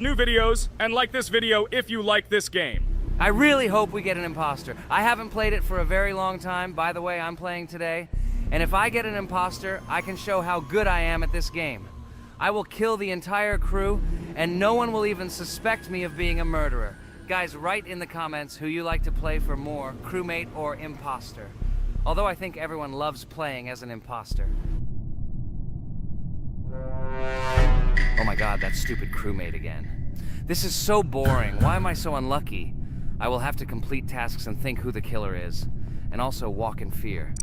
new videos and like this video if you like this game. I really hope we get an imposter. I haven't played it for a very long time. By the way, I'm playing today. And if I get an imposter, I can show how good I am at this game. I will kill the entire crew, and no one will even suspect me of being a murderer. Guys, write in the comments who you like to play for more, crewmate or imposter. Although I think everyone loves playing as an imposter. Oh my god, that stupid crewmate again. This is so boring. Why am I so unlucky? I will have to complete tasks and think who the killer is, and also walk in fear.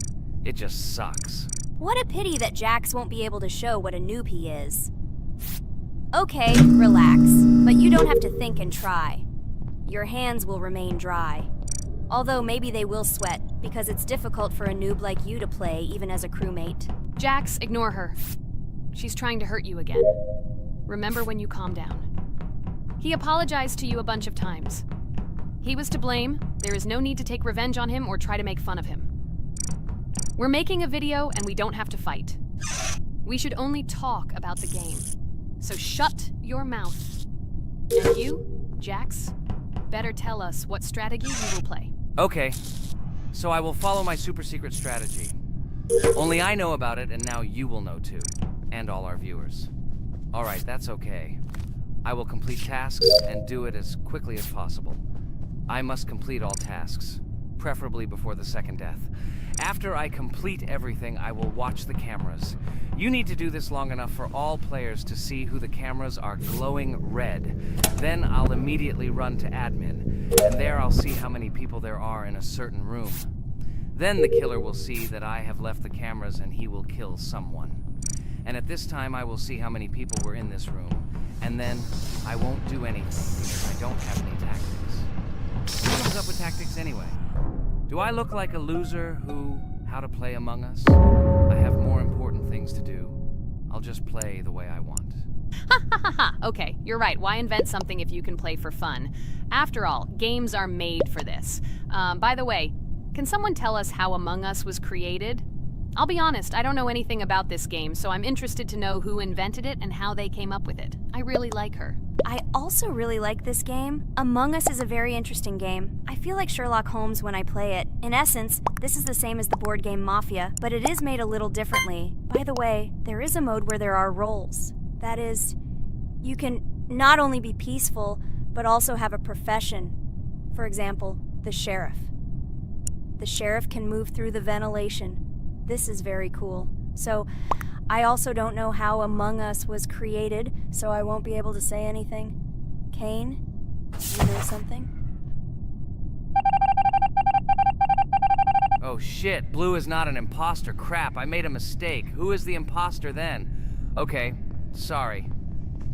It just sucks. What a pity that Jax won't be able to show what a noob he is. Okay, relax, but you don't have to think and try. Your hands will remain dry. Although maybe they will sweat, because it's difficult for a noob like you to play, even as a crewmate. Jax, ignore her. She's trying to hurt you again. Remember when you calm down. He apologized to you a bunch of times. He was to blame. There is no need to take revenge on him or try to make fun of him. We're making a video and we don't have to fight. We should only talk about the game. So shut your mouth. And you, Jax, better tell us what strategy you will play. Okay, so I will follow my super secret strategy. Only I know about it, and now you will know too. And all our viewers. Alright, that's okay. I will complete tasks and do it as quickly as possible. I must complete all tasks, preferably before the second death. After I complete everything, I will watch the cameras. You need to do this long enough for all players to see who the cameras are glowing red. Then I'll immediately run to admin, and there I'll see how many people there are in a certain room. Then the killer will see that I have left the cameras and he will kill someone. And at this time I will see how many people were in this room. And then I won't do anything because I don't have any tactics. Who comes up with tactics anyway? Do I look like a loser who, how to play Among Us? I have more important things to do. I'll just play the way I want. Ha ha ha ha! Okay, you're right. Why invent something if you can play for fun? After all, games are made for this. By the way, can someone tell us how Among Us was created? I'll be honest, I don't know anything about this game, so I'm interested to know who invented it and how they came up with it. I really like her. I also really like this game. Among Us is a very interesting game. I feel like Sherlock Holmes when I play it. In essence, this is the same as the board game Mafia, but it is made a little differently. By the way, there is a mode where there are roles. That is, you can not only be peaceful, but also have a profession. For example, the sheriff. The sheriff can move through the ventilation. This is very cool. So, I also don't know how Among Us was created, so I won't be able to say anything. Kane, you know something? Oh shit, Blue is not an imposter. Crap, I made a mistake. Who is the imposter then? Okay, sorry.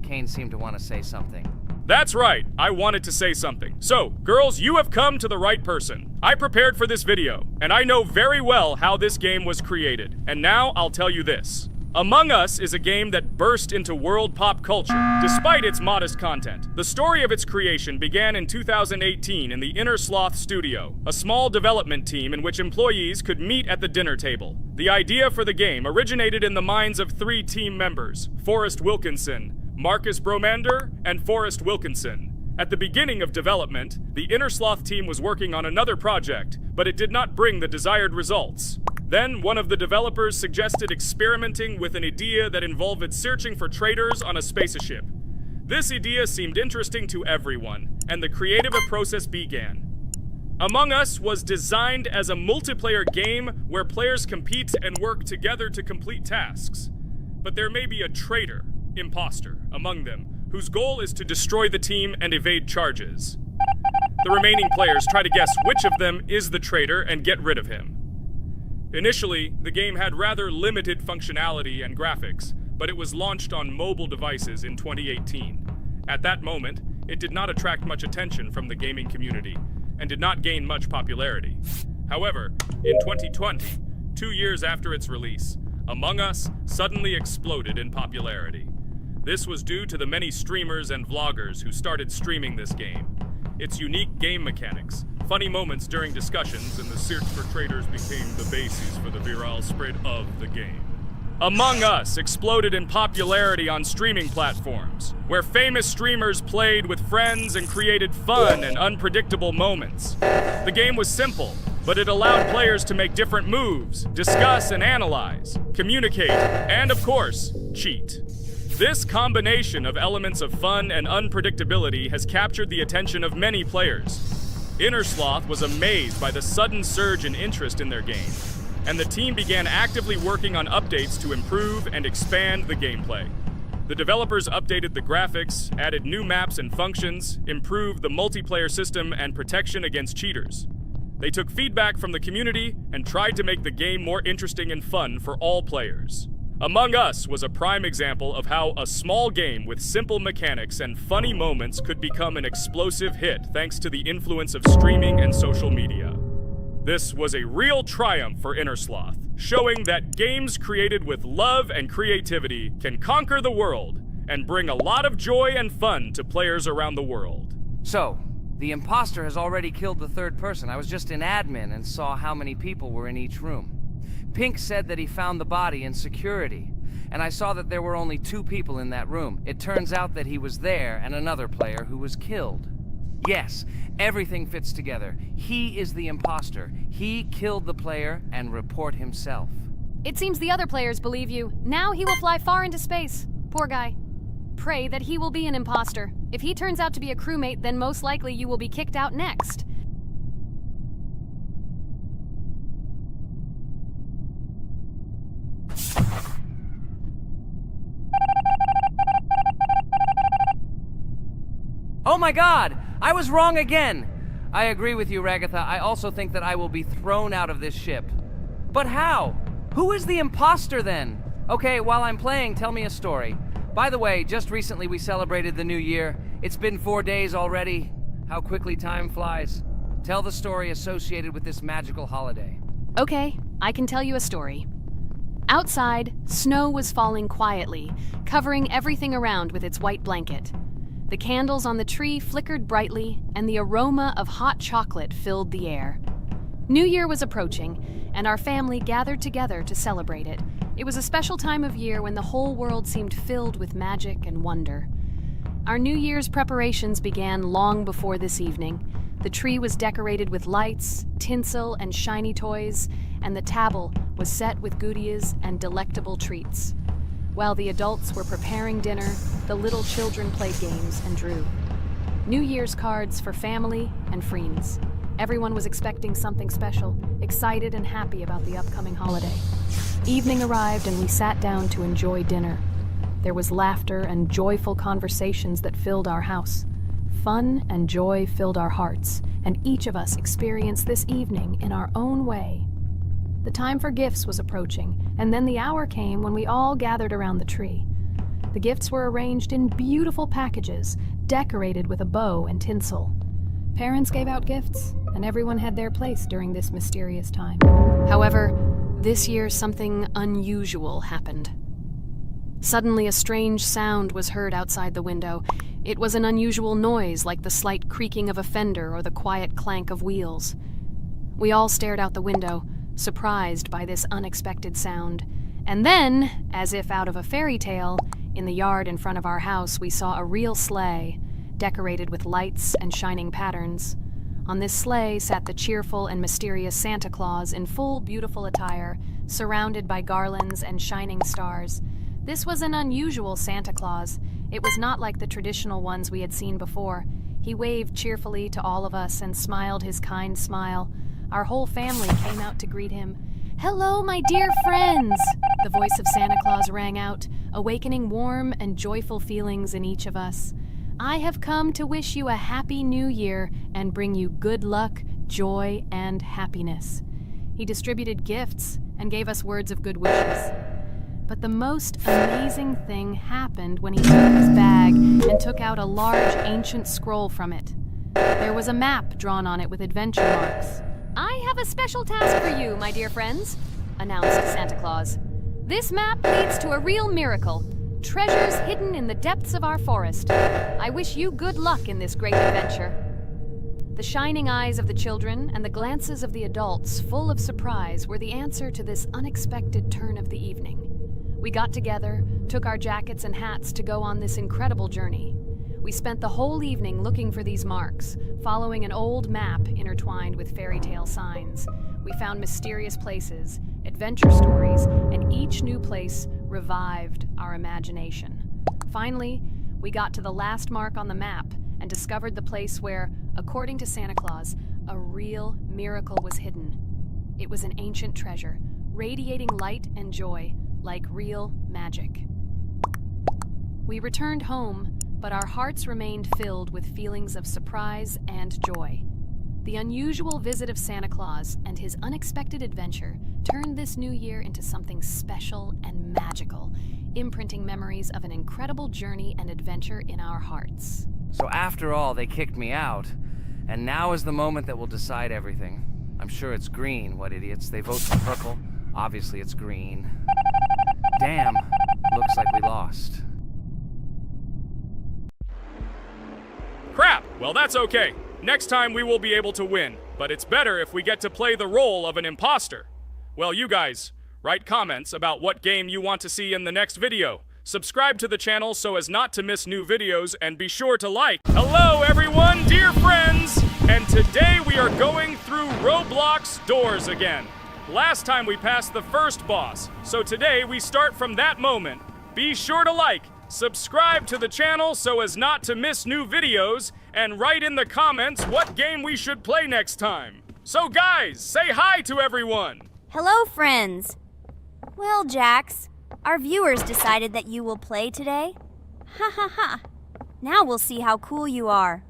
Kane seemed to want to say something. That's right, I wanted to say something. So, girls, you have come to the right person. I prepared for this video, and I know very well how this game was created. And now I'll tell you this. Among Us is a game that burst into world pop culture, despite its modest content. The story of its creation began in 2018 in the Inner Sloth Studio, a small development team in which employees could meet at the dinner table. The idea for the game originated in the minds of 3 team members, Forrest Wilkinson, Marcus Bromander, and Forrest Wilkinson. At the beginning of development, the Inner Sloth team was working on another project, but it did not bring the desired results. Then, one of the developers suggested experimenting with an idea that involved searching for traitors on a spaceship. This idea seemed interesting to everyone, and the creative process began. Among Us was designed as a multiplayer game where players compete and work together to complete tasks. But there may be a traitor, imposter, among them, whose goal is to destroy the team and evade charges. The remaining players try to guess which of them is the traitor and get rid of him. Initially, the game had rather limited functionality and graphics, but it was launched on mobile devices in 2018. At that moment, it did not attract much attention from the gaming community, and did not gain much popularity. However, in 2020, 2 years after its release, Among Us suddenly exploded in popularity. This was due to the many streamers and vloggers who started streaming this game. Its unique game mechanics, funny moments during discussions, and the search for traitors became the basis for the viral spread of the game. Among Us exploded in popularity on streaming platforms, where famous streamers played with friends and created fun and unpredictable moments. The game was simple, but it allowed players to make different moves, discuss and analyze, communicate, and of course, cheat. This combination of elements of fun and unpredictability has captured the attention of many players. Innersloth was amazed by the sudden surge in interest in their game, and the team began actively working on updates to improve and expand the gameplay. The developers updated the graphics, added new maps and functions, improved the multiplayer system and protection against cheaters. They took feedback from the community and tried to make the game more interesting and fun for all players. Among Us was a prime example of how a small game with simple mechanics and funny moments could become an explosive hit thanks to the influence of streaming and social media. This was a real triumph for Innersloth, showing that games created with love and creativity can conquer the world and bring a lot of joy and fun to players around the world. So, the imposter has already killed the third person. I was just in admin and saw how many people were in each room. Pink said that he found the body in security, and I saw that there were only 2 people in that room. It turns out that he was there and another player who was killed. Yes, everything fits together. He is the imposter. He killed the player and report himself. It seems the other players believe you. Now he will fly far into space. Poor guy. Pray that he will be an imposter. If he turns out to be a crewmate, then most likely you will be kicked out next. Oh my god! I was wrong again! I agree with you, Ragatha. I also think that I will be thrown out of this ship. But how? Who is the imposter then? Okay, while I'm playing, tell me a story. By the way, just recently we celebrated the new year. It's been 4 days already. How quickly time flies. Tell the story associated with this magical holiday. Okay, I can tell you a story. Outside, snow was falling quietly, covering everything around with its white blanket. The candles on the tree flickered brightly, and the aroma of hot chocolate filled the air. New Year was approaching, and our family gathered together to celebrate it. It was a special time of year when the whole world seemed filled with magic and wonder. Our New Year's preparations began long before this evening. The tree was decorated with lights, tinsel, and shiny toys, and the table was set with goodies and delectable treats. While the adults were preparing dinner, the little children played games and drew. New Year's cards for family and friends. Everyone was expecting something special, excited and happy about the upcoming holiday. Evening arrived and we sat down to enjoy dinner. There was laughter and joyful conversations that filled our house. Fun and joy filled our hearts, and each of us experienced this evening in our own way. The time for gifts was approaching, and then the hour came when we all gathered around the tree. The gifts were arranged in beautiful packages, decorated with a bow and tinsel. Parents gave out gifts, and everyone had their place during this mysterious time. However, this year something unusual happened. Suddenly a strange sound was heard outside the window. It was an unusual noise, like the slight creaking of a fender or the quiet clank of wheels. We all stared out the window, surprised by this unexpected sound. And then, as if out of a fairy tale, in the yard in front of our house we saw a real sleigh, decorated with lights and shining patterns. On this sleigh sat the cheerful and mysterious Santa Claus in full beautiful attire, surrounded by garlands and shining stars. This was an unusual Santa Claus. It was not like the traditional ones we had seen before. He waved cheerfully to all of us and smiled his kind smile. Our whole family came out to greet him. "Hello, my dear friends!" The voice of Santa Claus rang out, awakening warm and joyful feelings in each of us. "I have come to wish you a happy new year and bring you good luck, joy, and happiness." He distributed gifts and gave us words of good wishes. But the most amazing thing happened when he took his bag and took out a large ancient scroll from it. There was a map drawn on it with adventure marks. "I have a special task for you, my dear friends," announced Santa Claus. "This map leads to a real miracle. Treasures hidden in the depths of our forest. I wish you good luck in this great adventure." The shining eyes of the children and the glances of the adults, full of surprise, were the answer to this unexpected turn of the evening. We got together, took our jackets and hats to go on this incredible journey. We spent the whole evening looking for these marks, following an old map intertwined with fairy tale signs. We found mysterious places, adventure stories, and each new place revived our imagination. Finally, we got to the last mark on the map and discovered the place where, according to Santa Claus, a real miracle was hidden. It was an ancient treasure, radiating light and joy like real magic. We returned home, but our hearts remained filled with feelings of surprise and joy. The unusual visit of Santa Claus and his unexpected adventure turned this new year into something special and magical, imprinting memories of an incredible journey and adventure in our hearts. So after all, they kicked me out, and now is the moment that will decide everything. I'm sure it's green, what idiots. They vote for purple. Obviously it's green. Damn, looks like we lost. Crap! Well, that's okay. Next time we will be able to win, but it's better if we get to play the role of an imposter. Well, you guys, write comments about what game you want to see in the next video. Subscribe to the channel so as not to miss new videos, and be sure to like. Hello everyone, dear friends! And today we are going through Roblox doors again. Last time we passed the first boss, so today we start from that moment. Be sure to like, subscribe to the channel so as not to miss new videos, and write in the comments what game we should play next time. So guys, say hi to everyone! Hello, friends. Well, Jax, our viewers decided that you will play today. Ha ha ha. Now we'll see how cool you are.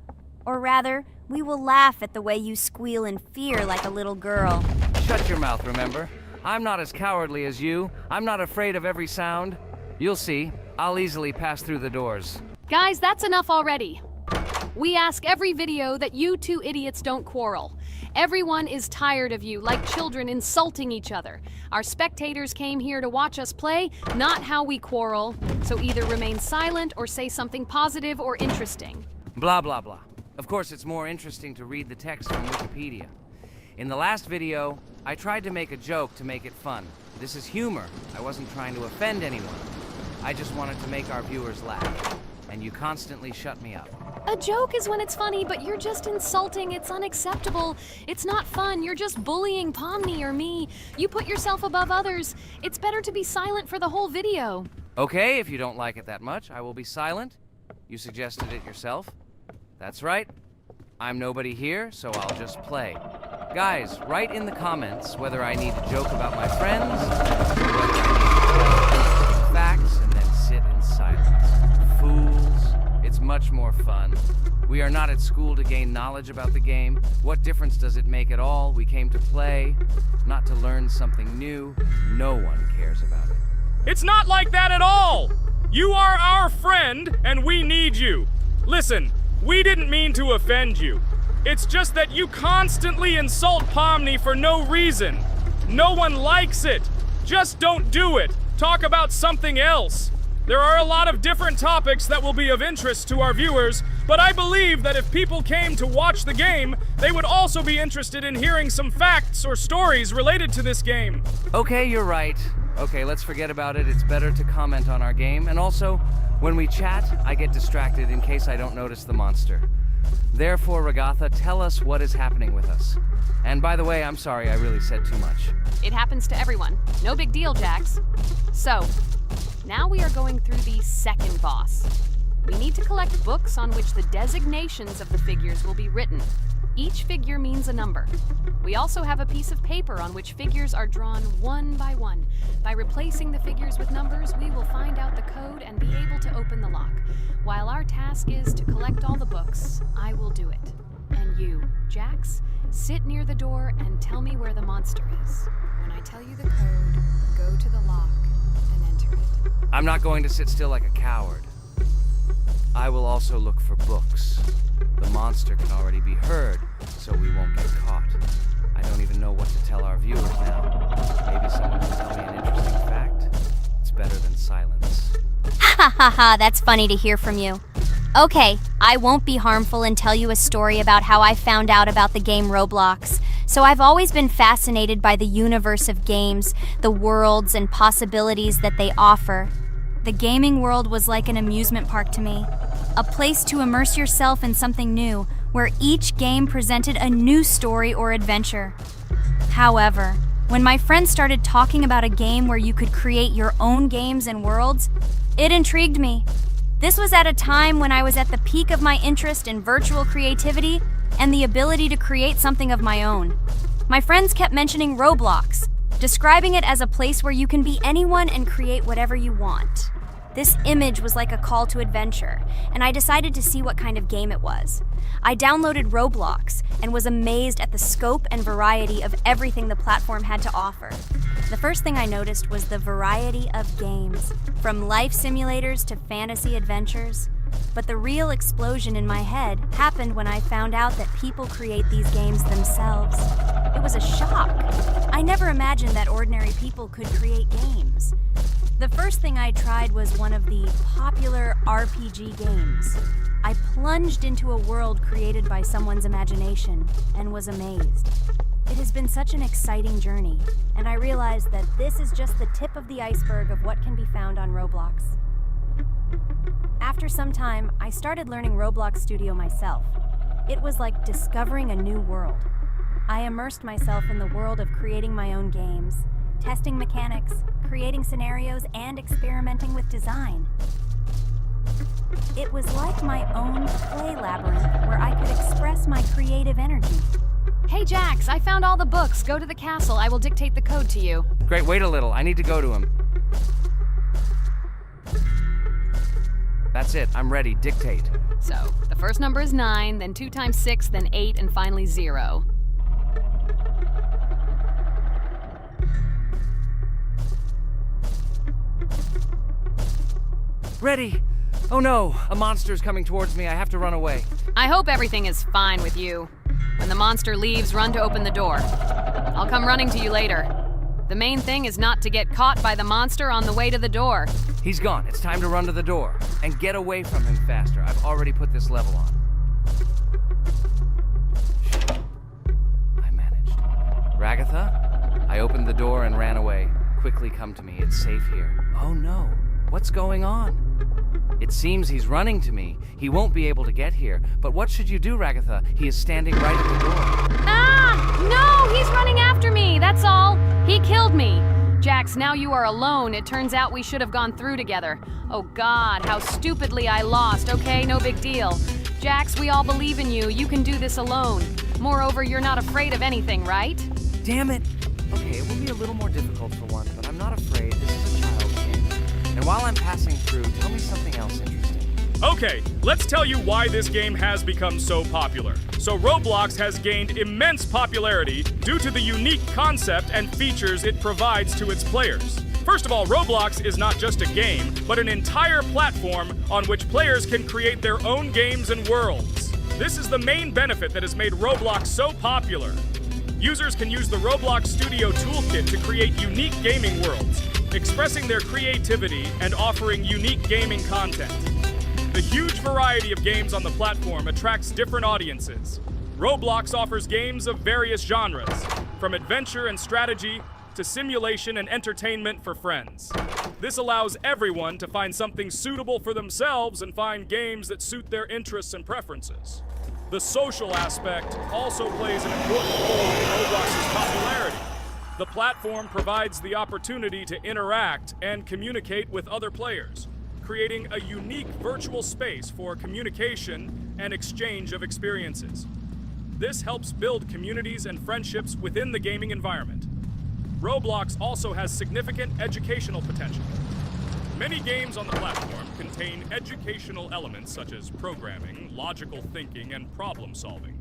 Or rather, we will laugh at the way you squeal in fear like a little girl. Shut your mouth, remember? I'm not as cowardly as you. I'm not afraid of every sound. You'll see. I'll easily pass through the doors. Guys, that's enough already. We ask every video that you two idiots don't quarrel. Everyone is tired of you, like children insulting each other. Our spectators came here to watch us play, not how we quarrel. So either remain silent or say something positive or interesting. Blah, blah, blah. Of course, it's more interesting to read the text from Wikipedia. In the last video, I tried to make a joke to make it fun. This is humor. I wasn't trying to offend anyone. I just wanted to make our viewers laugh. And you constantly shut me up. A joke is when it's funny, but you're just insulting. It's unacceptable. It's not fun. You're just bullying Pomni or me. You put yourself above others. It's better to be silent for the whole video. Okay, if you don't like it that much, I will be silent. You suggested it yourself. That's right. I'm nobody here, so I'll just play. Guys, write in the comments whether I need to joke about my friends, or whether I need to give facts and then sit in silence. Fools. It's much more fun. We are not at school to gain knowledge about the game. What difference does it make at all? We came to play, not to learn something new. No one cares about it. It's not like that at all! You are our friend, and we need you. Listen, we didn't mean to offend you. It's just that you constantly insult Pomni for no reason. No one likes it. Just don't do it. Talk about something else. There are a lot of different topics that will be of interest to our viewers, but I believe that if people came to watch the game, they would also be interested in hearing some facts or stories related to this game. Okay, you're right. Okay, let's forget about it. It's better to comment on our game. And also, when we chat, I get distracted in case I don't notice the monster. Therefore, Ragatha, tell us what is happening with us. And by the way, I'm sorry, I really said too much. It happens to everyone. No big deal, Jax. So, now we are going through the second boss. We need to collect books on which the designations of the figures will be written. Each figure means a number. We also have a piece of paper on which figures are drawn one by one. By replacing the figures with numbers, we will find out the code and be able to open the lock. While our task is to collect all the books, I will do it. And you, Jax, sit near the door and tell me where the monster is. When I tell you the code, go to the lock and enter it. I'm not going to sit still like a coward. I will also look for books. The monster can already be heard, so we won't get caught. I don't even know what to tell our viewers now. Maybe someone can tell me an interesting fact? It's better than silence. Ha ha ha, that's funny to hear from you. Okay, I won't be harmful and tell you a story about how I found out about the game Roblox. so I've always been fascinated by the universe of games, the worlds and possibilities that they offer. The gaming world was like an amusement park to me, a place to immerse yourself in something new, where each game presented a new story or adventure. However, when my friends started talking about a game where you could create your own games and worlds, it intrigued me. This was at a time when I was at the peak of my interest in virtual creativity and the ability to create something of my own. My friends kept mentioning Roblox, describing it as a place where you can be anyone and create whatever you want. This image was like a call to adventure, and I decided to see what kind of game it was. I downloaded Roblox and was amazed at the scope and variety of everything the platform had to offer. The first thing I noticed was the variety of games, from life simulators to fantasy adventures. But the real explosion in my head happened when I found out that people create these games themselves. It was a shock. I never imagined that ordinary people could create games. The first thing I tried was one of the popular RPG games. I plunged into a world created by someone's imagination and was amazed. It has been such an exciting journey, and I realized that this is just the tip of the iceberg of what can be found on Roblox. After some time, I started learning Roblox Studio myself. It was like discovering a new world. I immersed myself in the world of creating my own games, testing mechanics, creating scenarios, and experimenting with design. It was like my own play labyrinth where I could express my creative energy. Hey, Jax, I found all the books. Go to the castle. I will dictate the code to you. Great, wait a little. I need to go to him. That's it. I'm ready. Dictate. So, the first number is 9, then 2 times 6, then 8, and finally 0. Ready! Oh no! A monster's coming towards me. I have to run away. I hope everything is fine with you. When the monster leaves, run to open the door. I'll come running to you later. The main thing is not to get caught by the monster on the way to the door. He's gone. It's time to run to the door. And get away from him faster. I've already put this level on. I managed. Ragatha? I opened the door and ran away. Quickly come to me. It's safe here. Oh no. What's going on? It seems he's running to me. He won't be able to get here. But what should you do, Ragatha? He is standing right at the door. Ah! No! He's running after me! That's all! He killed me! Jax, now you are alone. It turns out we should have gone through together. Oh God, how stupidly I lost. Okay, no big deal. Jax, we all believe in you. You can do this alone. Moreover, you're not afraid of anything, right? Damn it! Okay, it will be a little more difficult for one, but I'm not afraid. This is a child's game. And while I'm passing through, tell me something else interesting. Okay, let's tell you why this game has become so popular. So Roblox has gained immense popularity due to the unique concept and features it provides to its players. First of all, Roblox is not just a game, but an entire platform on which players can create their own games and worlds. This is the main benefit that has made Roblox so popular. Users can use the Roblox Studio Toolkit to create unique gaming worlds, expressing their creativity and offering unique gaming content. The huge variety of games on the platform attracts different audiences. Roblox offers games of various genres, from adventure and strategy to simulation and entertainment for friends. This allows everyone to find something suitable for themselves and find games that suit their interests and preferences. The social aspect also plays an important role in Roblox's popularity. The platform provides the opportunity to interact and communicate with other players, creating a unique virtual space for communication and exchange of experiences. This helps build communities and friendships within the gaming environment. Roblox also has significant educational potential. Many games on the platform contain educational elements such as programming, logical thinking, and problem solving.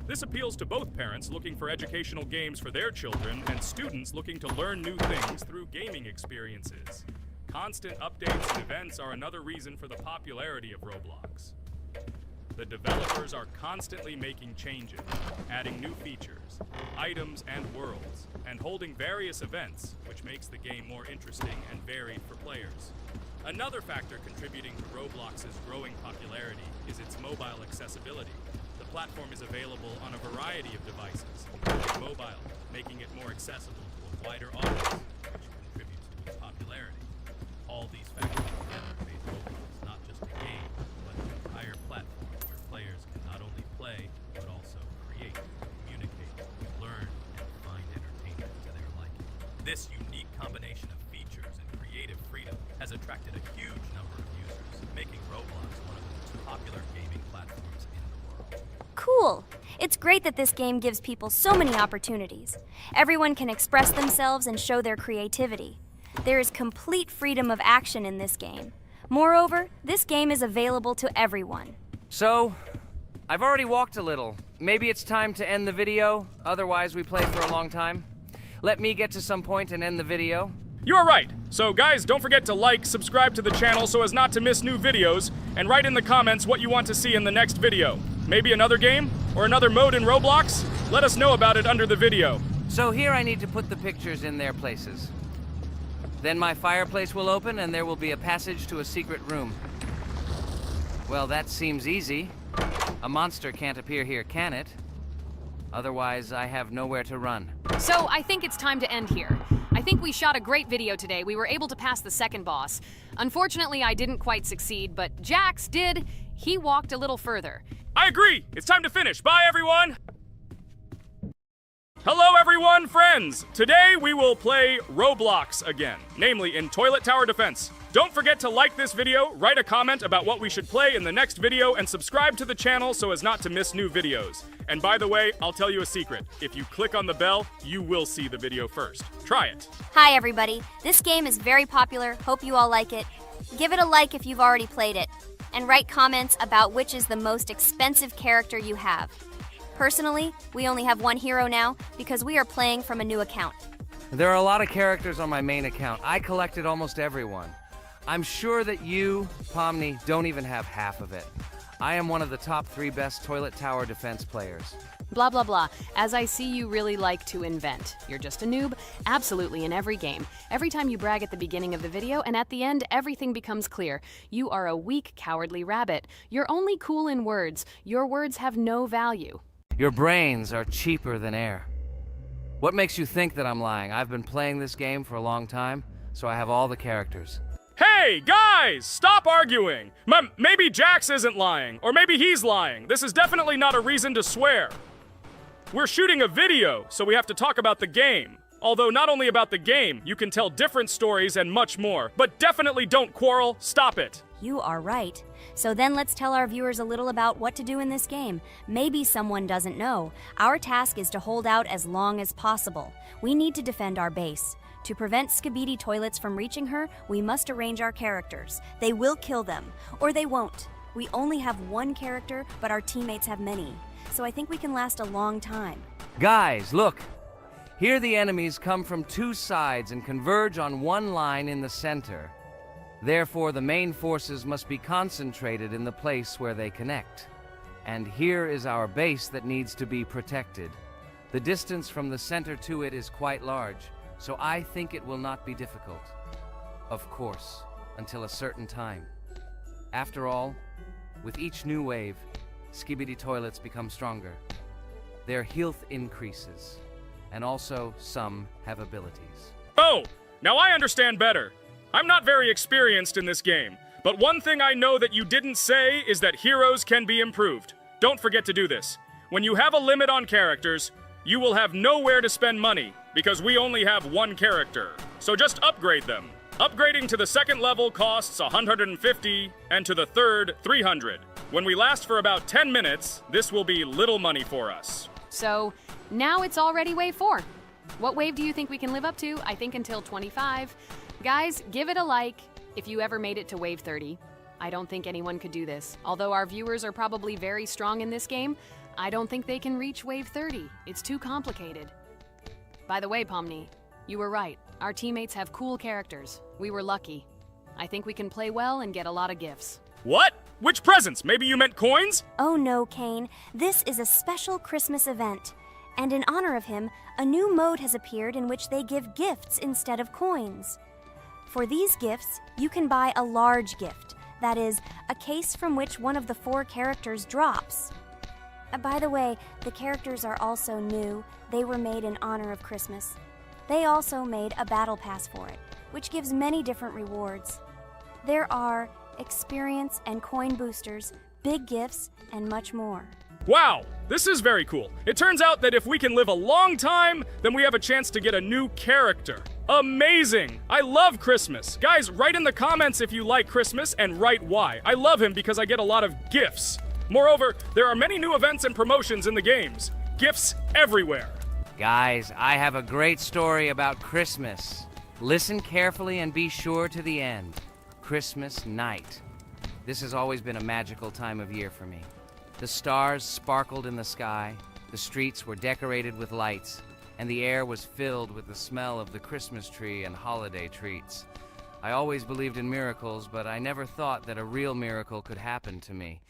This appeals to both parents looking for educational games for their children and students looking to learn new things through gaming experiences. Constant updates and events are another reason for the popularity of Roblox. The developers are constantly making changes, adding new features, items, and worlds, and holding various events, which makes the game more interesting and varied for players. Another factor contributing to Roblox's growing popularity is its mobile accessibility. The platform is available on a variety of devices, including mobile, making it more accessible to a wider audience, which contributes to its popularity. All these factors together made Roblox not just a game, but an entire platform where players can not only play, but also create, communicate, learn, and find entertainment to their liking. This unique combination of features and creative freedom has attracted a huge number of users, making Roblox one of the most popular gaming platforms in the world. Cool! It's great that this game gives people so many opportunities. Everyone can express themselves and show their creativity. There is complete freedom of action in this game. Moreover, this game is available to everyone. So, I've already walked a little. Maybe it's time to end the video, otherwise we play for a long time. Let me get to some point and end the video. You are right. So guys, don't forget to like, subscribe to the channel so as not to miss new videos, and write in the comments what you want to see in the next video. Maybe another game? Or another mode in Roblox? Let us know about it under the video. So here I need to put the pictures in their places. Then my fireplace will open and there will be a passage to a secret room. Well, that seems easy. A monster can't appear here, can it? Otherwise, I have nowhere to run. So I think it's time to end here. I think we shot a great video today. We were able to pass the second boss. Unfortunately, I didn't quite succeed, but Jax did. He walked a little further. I agree! It's time to finish. Bye, everyone! Hello, everyone, friends! Today we will play Roblox again, namely in Toilet Tower Defense. Don't forget to like this video, write a comment about what we should play in the next video, and subscribe to the channel so as not to miss new videos. And by the way, I'll tell you a secret. If you click on the bell, you will see the video first. Try it. Hi everybody, this game is very popular, hope you all like it. Give it a like if you've already played it, and write comments about which is the most expensive character you have. Personally, we only have one hero now because we are playing from a new account. There are a lot of characters on my main account. I collected almost everyone. I'm sure that you, Pomni, don't even have half of it. I am one of the top 3 best Toilet Tower Defense players. Blah, blah, blah. As I see, you really like to invent. You're just a noob, absolutely in every game. Every time you brag at the beginning of the video, and at the end, everything becomes clear. You are a weak, cowardly rabbit. You're only cool in words. Your words have no value. Your brains are cheaper than air. What makes you think that I'm lying? I've been playing this game for a long time, so I have all the characters. Hey, guys! Stop arguing! Maybe Jax isn't lying, or maybe he's lying. This is definitely not a reason to swear. We're shooting a video, so we have to talk about the game. Although not only about the game, you can tell different stories and much more. But definitely don't quarrel. Stop it. You are right. So then let's tell our viewers a little about what to do in this game. Maybe someone doesn't know. Our task is to hold out as long as possible. We need to defend our base. To prevent Skibidi Toilets from reaching her, we must arrange our characters. They will kill them, or they won't. We only have one character, but our teammates have many. So I think we can last a long time. Guys, look! Here the enemies come from 2 sides and converge on one line in the center. Therefore, the main forces must be concentrated in the place where they connect. And here is our base that needs to be protected. The distance from the center to it is quite large, so I think it will not be difficult. Of course, until a certain time. After all, with each new wave, Skibidi Toilets become stronger. Their health increases, and also some have abilities. Oh, now I understand better. I'm not very experienced in this game, but one thing I know that you didn't say is that heroes can be improved. Don't forget to do this. When you have a limit on characters, you will have nowhere to spend money, because we only have one character. So just upgrade them. Upgrading to the 2nd level costs 150, and to the 3rd, 300. When we last for about 10 minutes, this will be little money for us. So now it's already wave 4. What wave do you think we can live up to? I think until 25. Guys, give it a like if you ever made it to wave 30. I don't think anyone could do this. Although our viewers are probably very strong in this game, I don't think they can reach wave 30. It's too complicated. By the way, Pomni, you were right. Our teammates have cool characters. We were lucky. I think we can play well and get a lot of gifts. What? Which presents? Maybe you meant coins? Oh no, Kane. This is a special Christmas event. And in honor of him, a new mode has appeared in which they give gifts instead of coins. For these gifts, you can buy a large gift, that is, a case from which one of the 4 characters drops. By the way, the characters are also new. They were made in honor of Christmas. They also made a battle pass for it, which gives many different rewards. There are experience and coin boosters, big gifts, and much more. Wow, this is very cool. It turns out that if we can live a long time, then we have a chance to get a new character. Amazing! I love Christmas. Guys, write in the comments if you like Christmas and write why. I love him because I get a lot of gifts. Moreover, there are many new events and promotions in the games. Gifts everywhere. Guys, I have a great story about Christmas. Listen carefully and be sure to the end. Christmas night. This has always been a magical time of year for me. The stars sparkled in the sky, the streets were decorated with lights, and the air was filled with the smell of the Christmas tree and holiday treats. I always believed in miracles, but I never thought that a real miracle could happen to me.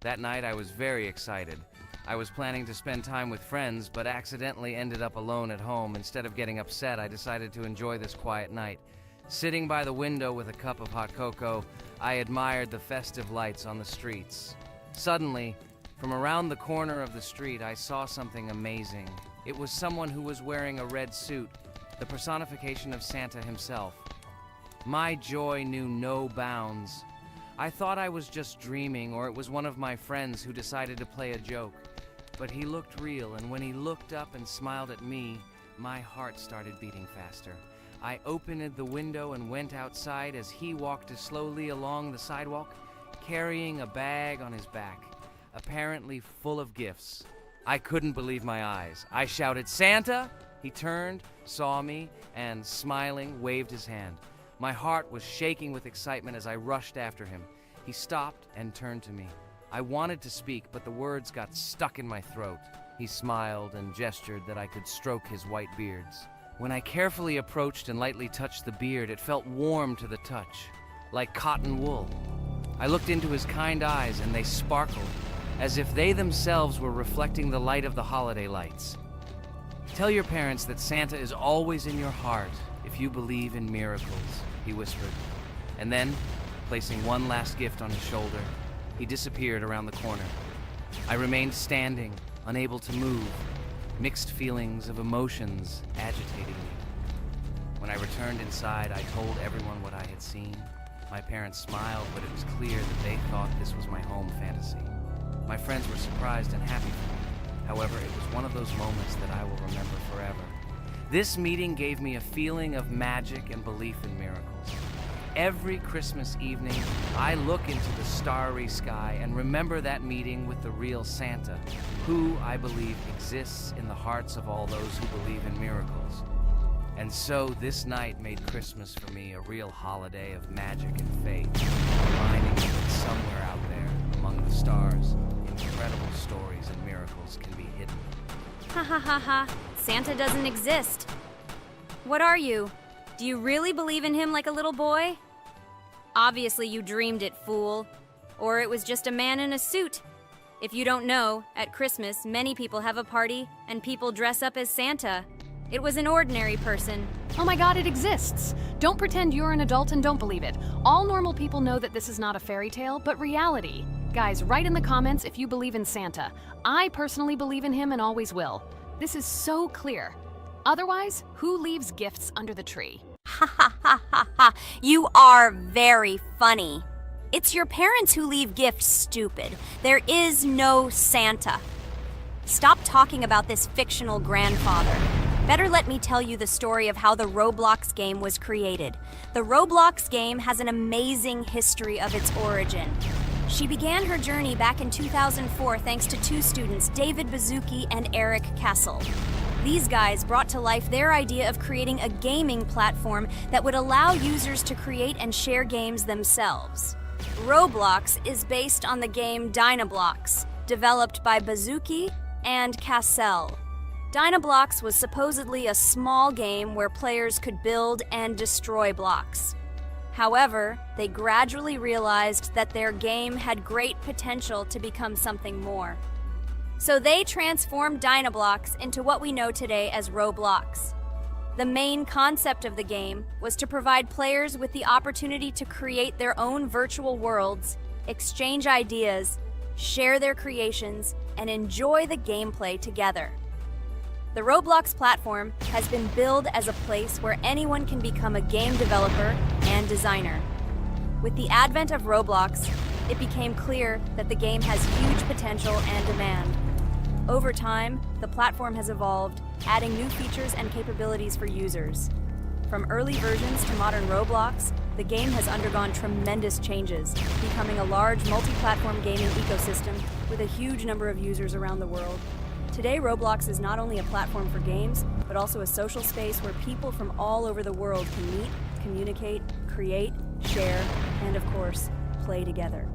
That night I was very excited. I was planning to spend time with friends, but accidentally ended up alone at home. Instead of getting upset, I decided to enjoy this quiet night. Sitting by the window with a cup of hot cocoa, I admired the festive lights on the streets. Suddenly, from around the corner of the street, I saw something amazing. It was someone who was wearing a red suit, the personification of Santa himself. My joy knew no bounds. I thought I was just dreaming, or it was one of my friends who decided to play a joke. But he looked real, and when he looked up and smiled at me, my heart started beating faster. I opened the window and went outside as he walked slowly along the sidewalk, carrying a bag on his back, apparently full of gifts. I couldn't believe my eyes. I shouted, "Santa!" He turned, saw me, and smiling, waved his hand. My heart was shaking with excitement as I rushed after him. He stopped and turned to me. I wanted to speak, but the words got stuck in my throat. He smiled and gestured that I could stroke his white beards. When I carefully approached and lightly touched the beard, it felt warm to the touch, like cotton wool. I looked into his kind eyes, and they sparkled, as if they themselves were reflecting the light of the holiday lights. Tell your parents that Santa is always in your heart if you believe in miracles, he whispered. And then, placing one last gift on his shoulder, he disappeared around the corner. I remained standing, unable to move, mixed feelings of emotions agitating me. When I returned inside, I told everyone what I had seen. My parents smiled, but it was clear that they thought this was my home fantasy. My friends were surprised and happy for me. However, it was one of those moments that I will remember forever. This meeting gave me a feeling of magic and belief in miracles. Every Christmas evening, I look into the starry sky and remember that meeting with the real Santa, who, I believe, exists in the hearts of all those who believe in miracles. And so this night made Christmas for me a real holiday of magic and faith, reminding me that somewhere out there, among the stars, incredible stories and miracles can be hidden. Ha ha ha ha. Santa doesn't exist. What are you? Do you really believe in him like a little boy? Obviously you dreamed it, fool. Or it was just a man in a suit. If you don't know, at Christmas, many people have a party and people dress up as Santa. It was an ordinary person. Oh my god, it exists! Don't pretend you're an adult and don't believe it. All normal people know that this is not a fairy tale, but reality. Guys, write in the comments if you believe in Santa. I personally believe in him and always will. This is so clear. Otherwise, who leaves gifts under the tree? Ha ha ha ha ha. You are very funny. It's your parents who leave gifts, stupid. There is no Santa. Stop talking about this fictional grandfather. Better let me tell you the story of how the Roblox game was created. The Roblox game has an amazing history of its origin. She began her journey back in 2004 thanks to 2 students, David Bazuki and Eric Castle. These guys brought to life their idea of creating a gaming platform that would allow users to create and share games themselves. Roblox is based on the game Dynablox, developed by Bazuki and Cassell. Dynablox was supposedly a small game where players could build and destroy blocks. However, they gradually realized that their game had great potential to become something more. So they transformed Dynablox into what we know today as Roblox. The main concept of the game was to provide players with the opportunity to create their own virtual worlds, exchange ideas, share their creations, and enjoy the gameplay together. The Roblox platform has been billed as a place where anyone can become a game developer and designer. With the advent of Roblox, it became clear that the game has huge potential and demand. Over time, the platform has evolved, adding new features and capabilities for users. From early versions to modern Roblox, the game has undergone tremendous changes, becoming a large multi-platform gaming ecosystem with a huge number of users around the world. Today, Roblox is not only a platform for games, but also a social space where people from all over the world can meet, communicate, create, share, and of course, play together.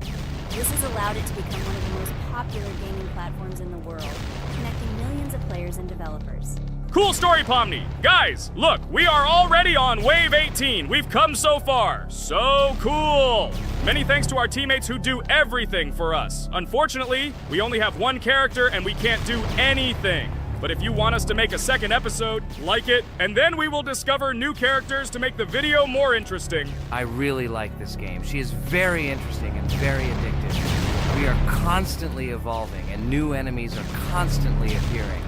This has allowed it to become one of the most popular gaming platforms in the world, connecting millions of players and developers. Cool story, Pomni. Guys, look, we are already on Wave 18. We've come so far. So cool. Many thanks to our teammates who do everything for us. Unfortunately, we only have one character and we can't do anything. But if you want us to make a second episode, like it, and then we will discover new characters to make the video more interesting. I really like this game. She is very interesting and very addictive. We are constantly evolving and new enemies are constantly appearing.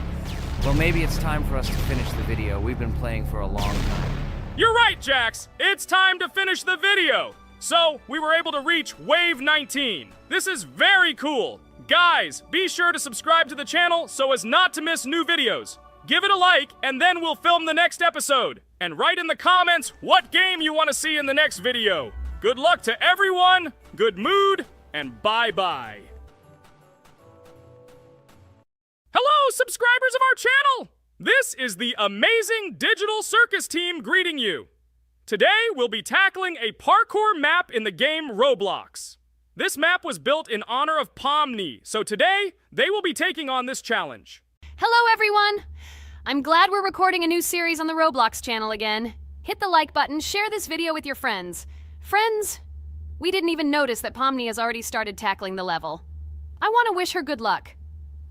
Well, maybe it's time for us to finish the video. We've been playing for a long time. You're right, Jax. It's time to finish the video. So, we were able to reach Wave 19. This is very cool. Guys, be sure to subscribe to the channel so as not to miss new videos. Give it a like, and then we'll film the next episode. And write in the comments what game you want to see in the next video. Good luck to everyone, good mood, and bye-bye. Hello, subscribers of our channel! This is the amazing Digital Circus team greeting you. Today, we'll be tackling a parkour map in the game Roblox. This map was built in honor of Pomni, so today, they will be taking on this challenge. Hello, everyone! I'm glad we're recording a new series on the Roblox channel again. Hit the like button, share this video with your friends. Friends, we didn't even notice that Pomni has already started tackling the level. I want to wish her good luck.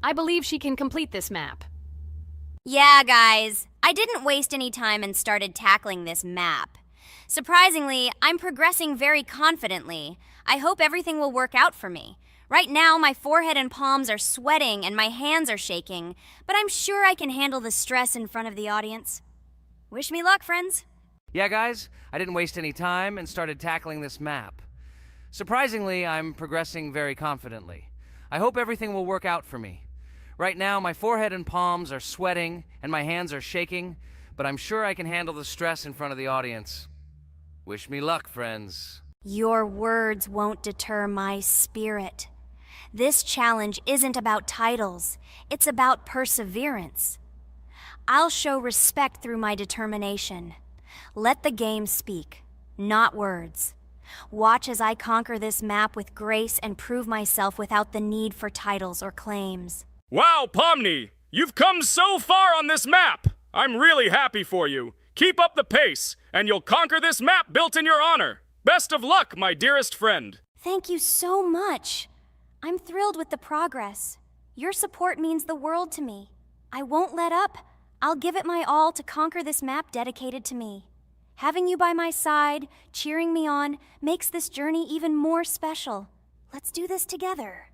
I believe she can complete this map. Yeah, guys, I didn't waste any time and started tackling this map. Surprisingly, I'm progressing very confidently. I hope everything will work out for me. Right now, my forehead and palms are sweating and my hands are shaking, but I'm sure I can handle the stress in front of the audience. Wish me luck, friends. Yeah, guys, I didn't waste any time and started tackling this map. Surprisingly, I'm progressing very confidently. I hope everything will work out for me. Right now, my forehead and palms are sweating and my hands are shaking, but I'm sure I can handle the stress in front of the audience. Wish me luck, friends. Your words won't deter my spirit. This challenge isn't about titles, it's about perseverance. I'll show respect through my determination. Let the game speak, not words. Watch as I conquer this map with grace and prove myself without the need for titles or claims. Wow, Pomni! You've come so far on this map! I'm really happy for you. Keep up the pace, and you'll conquer this map built in your honor. Best of luck, my dearest friend. Thank you so much. I'm thrilled with the progress. Your support means the world to me. I won't let up. I'll give it my all to conquer this map dedicated to me. Having you by my side, cheering me on, makes this journey even more special. Let's do this together.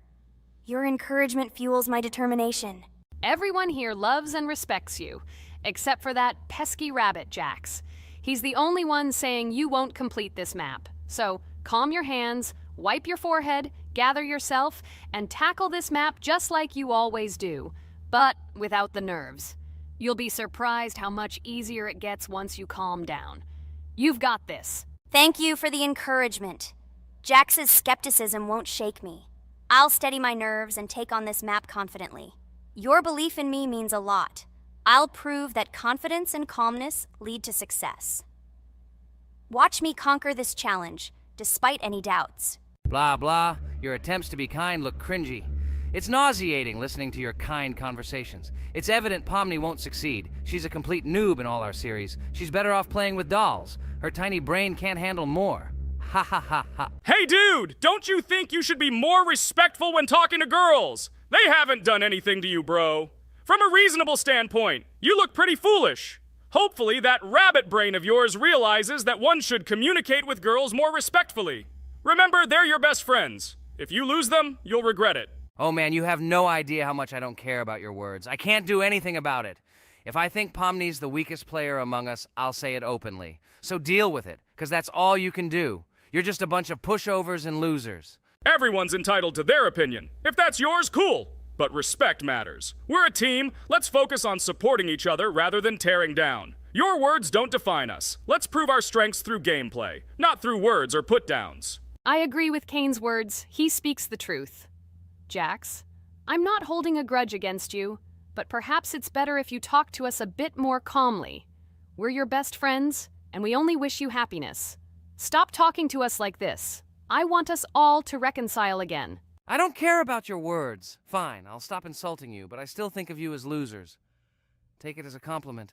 Your encouragement fuels my determination. Everyone here loves and respects you, except for that pesky rabbit, Jax. He's the only one saying you won't complete this map. So, calm your hands, wipe your forehead, gather yourself, and tackle this map just like you always do, but without the nerves. You'll be surprised how much easier it gets once you calm down. You've got this. Thank you for the encouragement. Jax's skepticism won't shake me. I'll steady my nerves and take on this map confidently. Your belief in me means a lot. I'll prove that confidence and calmness lead to success. Watch me conquer this challenge, despite any doubts. Blah, blah. Your attempts to be kind look cringy. It's nauseating listening to your kind conversations. It's evident Pomni won't succeed. She's a complete noob in all our series. She's better off playing with dolls. Her tiny brain can't handle more. Ha ha ha ha. Hey dude, don't you think you should be more respectful when talking to girls? They haven't done anything to you, bro. From a reasonable standpoint, you look pretty foolish. Hopefully that rabbit brain of yours realizes that one should communicate with girls more respectfully. Remember, they're your best friends. If you lose them, you'll regret it. Oh man, you have no idea how much I don't care about your words. I can't do anything about it. If I think Pomni's the weakest player among us, I'll say it openly. So deal with it, because that's all you can do. You're just a bunch of pushovers and losers. Everyone's entitled to their opinion. If that's yours, cool. But respect matters. We're a team. Let's focus on supporting each other rather than tearing down. Your words don't define us. Let's prove our strengths through gameplay, not through words or put-downs. I agree with Kane's words. He speaks the truth. Jax, I'm not holding a grudge against you, but perhaps it's better if you talk to us a bit more calmly. We're your best friends, and we only wish you happiness. Stop talking to us like this. I want us all to reconcile again. I don't care about your words. Fine, I'll stop insulting you, but I still think of you as losers. Take it as a compliment.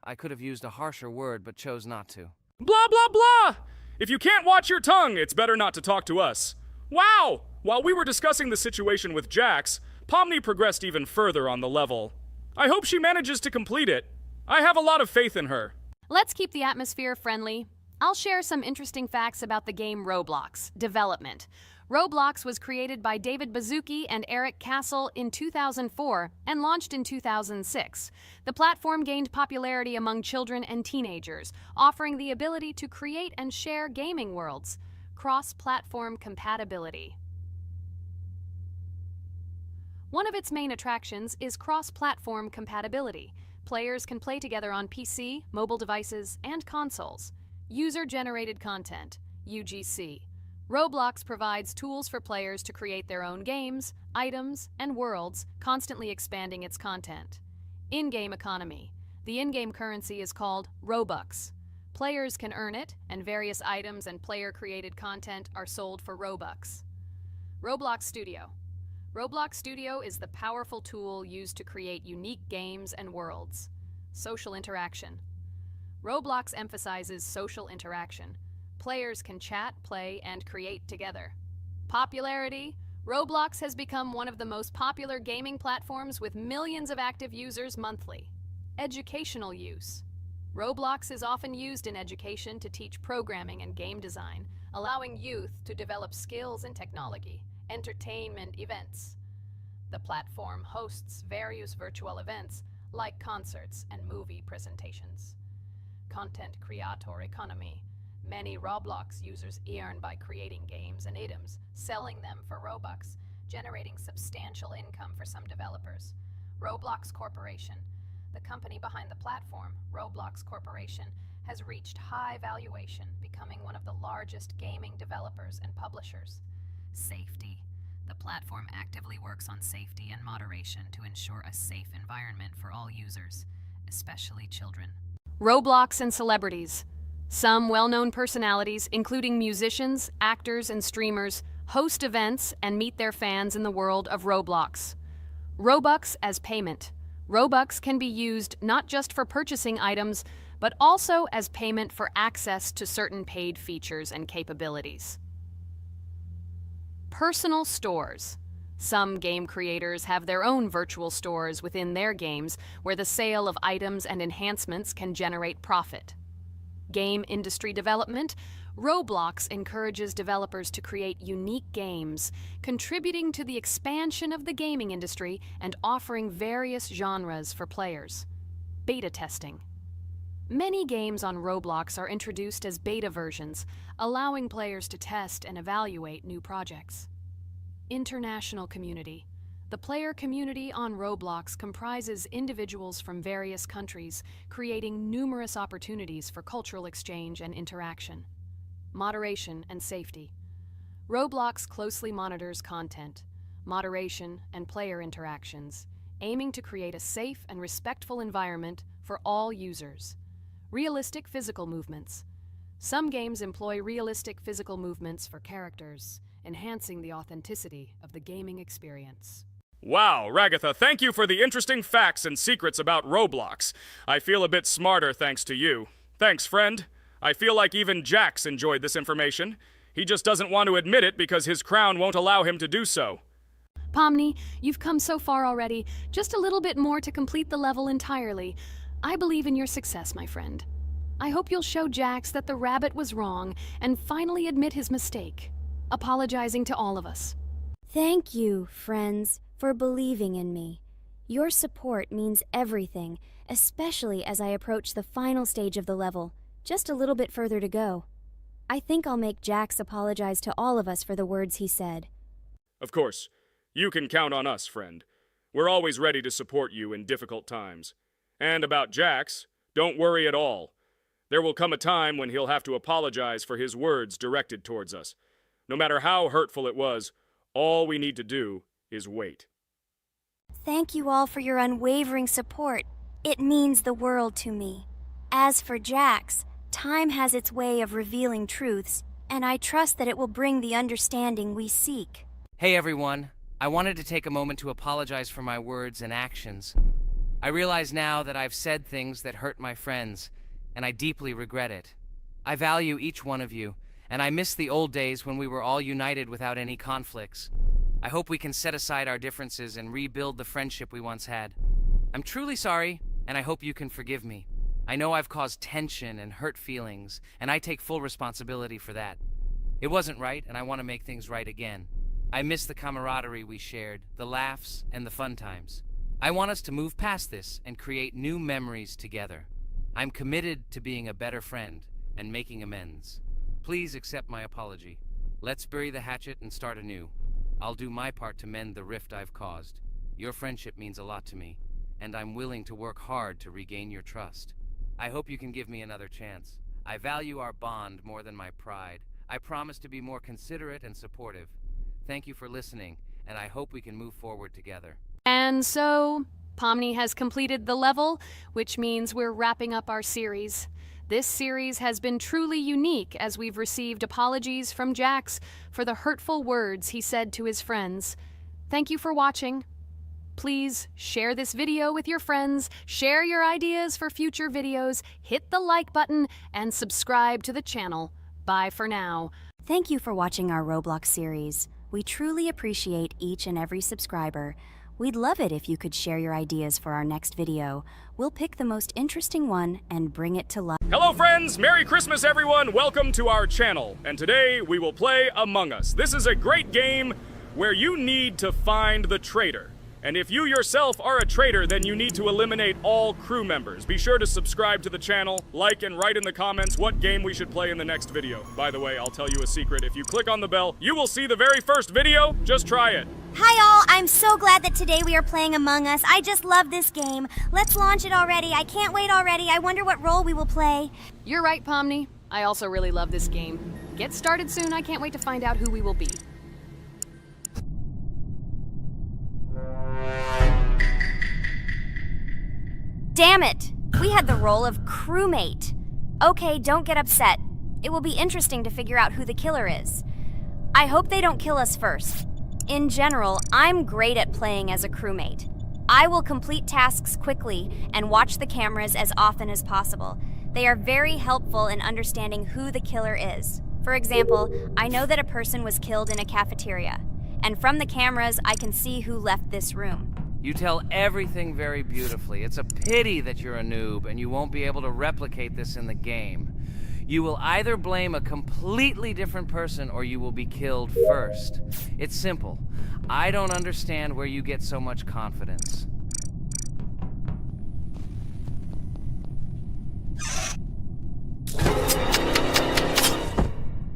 I could have used a harsher word, but chose not to. Blah, blah, blah! If you can't watch your tongue, it's better not to talk to us. Wow! While we were discussing the situation with Jax, Pomni progressed even further on the level. I hope she manages to complete it. I have a lot of faith in her. Let's keep the atmosphere friendly. I'll share some interesting facts about the game Roblox. Development. Roblox was created by David Baszucki and Eric Castle in 2004 and launched in 2006. The platform gained popularity among children and teenagers, offering the ability to create and share gaming worlds. Cross-platform compatibility. One of its main attractions is cross-platform compatibility. Players can play together on PC, mobile devices, and consoles. User-generated content, UGC. Roblox provides tools for players to create their own games, items, and worlds, constantly expanding its content. In-game economy. The in-game currency is called Robux. Players can earn it, and various items and player-created content are sold for Robux. Roblox Studio. Roblox Studio is the powerful tool used to create unique games and worlds. Social interaction. Roblox emphasizes social interaction. Players can chat, play, and create together. Popularity. Roblox has become one of the most popular gaming platforms with millions of active users monthly. Educational use. Roblox is often used in education to teach programming and game design, allowing youth to develop skills in technology. Entertainment events. The platform hosts various virtual events like concerts and movie presentations. Content creator economy. Many Roblox users earn by creating games and items, selling them for Robux, generating substantial income for some developers. Roblox Corporation. The company behind the platform, Roblox Corporation, has reached high valuation, becoming one of the largest gaming developers and publishers. Safety. The platform actively works on safety and moderation to ensure a safe environment for all users, especially children. Roblox and celebrities. Some well-known personalities, including musicians, actors, and streamers, host events and meet their fans in the world of Roblox. Robux as payment. Robux can be used not just for purchasing items, but also as payment for access to certain paid features and capabilities. Personal stores. Some game creators have their own virtual stores within their games where the sale of items and enhancements can generate profit. Game industry development. Roblox encourages developers to create unique games, contributing to the expansion of the gaming industry and offering various genres for players. Beta testing. Many games on Roblox are introduced as beta versions, allowing players to test and evaluate new projects. International community. The player community on Roblox comprises individuals from various countries, creating numerous opportunities for cultural exchange and interaction. Moderation and safety. Roblox closely monitors content, moderation, and player interactions, aiming to create a safe and respectful environment for all users. Realistic physical movements. Some games employ realistic physical movements for characters, enhancing the authenticity of the gaming experience. Wow, Ragatha, thank you for the interesting facts and secrets about Roblox. I feel a bit smarter thanks to you. Thanks, friend. I feel like even Jax enjoyed this information. He just doesn't want to admit it because his crown won't allow him to do so. Pomni, you've come so far already. Just a little bit more to complete the level entirely. I believe in your success, my friend. I hope you'll show Jax that the rabbit was wrong and finally admit his mistake, apologizing to all of us. Thank you, friends, for believing in me. Your support means everything, especially as I approach the final stage of the level, just a little bit further to go. I think I'll make Jax apologize to all of us for the words he said. Of course, you can count on us, friend. We're always ready to support you in difficult times. And about Jax, don't worry at all. There will come a time when he'll have to apologize for his words directed towards us. No matter how hurtful it was, all we need to do is wait. Thank you all for your unwavering support. It means the world to me. As for Jax, time has its way of revealing truths, and I trust that it will bring the understanding we seek. Hey everyone, I wanted to take a moment to apologize for my words and actions. I realize now that I've said things that hurt my friends, and I deeply regret it. I value each one of you, and I miss the old days when we were all united without any conflicts. I hope we can set aside our differences and rebuild the friendship we once had. I'm truly sorry, and I hope you can forgive me. I know I've caused tension and hurt feelings, and I take full responsibility for that. It wasn't right, and I want to make things right again. I miss the camaraderie we shared, the laughs, and the fun times. I want us to move past this and create new memories together. I'm committed to being a better friend and making amends. Please accept my apology. Let's bury the hatchet and start anew. I'll do my part to mend the rift I've caused. Your friendship means a lot to me, and I'm willing to work hard to regain your trust. I hope you can give me another chance. I value our bond more than my pride. I promise to be more considerate and supportive. Thank you for listening, and I hope we can move forward together. And so, Pomni has completed the level, which means we're wrapping up our series. This series has been truly unique as we've received apologies from Jax for the hurtful words he said to his friends. Thank you for watching. Please share this video with your friends, share your ideas for future videos, hit the like button, and subscribe to the channel. Bye for now. Thank you for watching our Roblox series. We truly appreciate each and every subscriber. We'd love it if you could share your ideas for our next video. We'll pick the most interesting one and bring it to life. Hello friends, Merry Christmas everyone, welcome to our channel. And today we will play Among Us. This is a great game where you need to find the traitor. And if you yourself are a traitor, then you need to eliminate all crew members. Be sure to subscribe to the channel, like and write in the comments what game we should play in the next video. By the way, I'll tell you a secret. If you click on the bell, you will see the very first video. Just try it. Hi all, I'm so glad that today we are playing Among Us. I just love this game. Let's launch it already. I can't wait already. I wonder what role we will play. You're right, Pomni. I also really love this game. Get started soon. I can't wait to find out who we will be. Damn it! We had the role of crewmate. Okay, don't get upset. It will be interesting to figure out who the killer is. I hope they don't kill us first. In general, I'm great at playing as a crewmate. I will complete tasks quickly and watch the cameras as often as possible. They are very helpful in understanding who the killer is. For example, I know that a person was killed in a cafeteria, and from the cameras, I can see who left this room. You tell everything very beautifully. It's a pity that you're a noob and you won't be able to replicate this in the game. You will either blame a completely different person or you will be killed first. It's simple. I don't understand where you get so much confidence.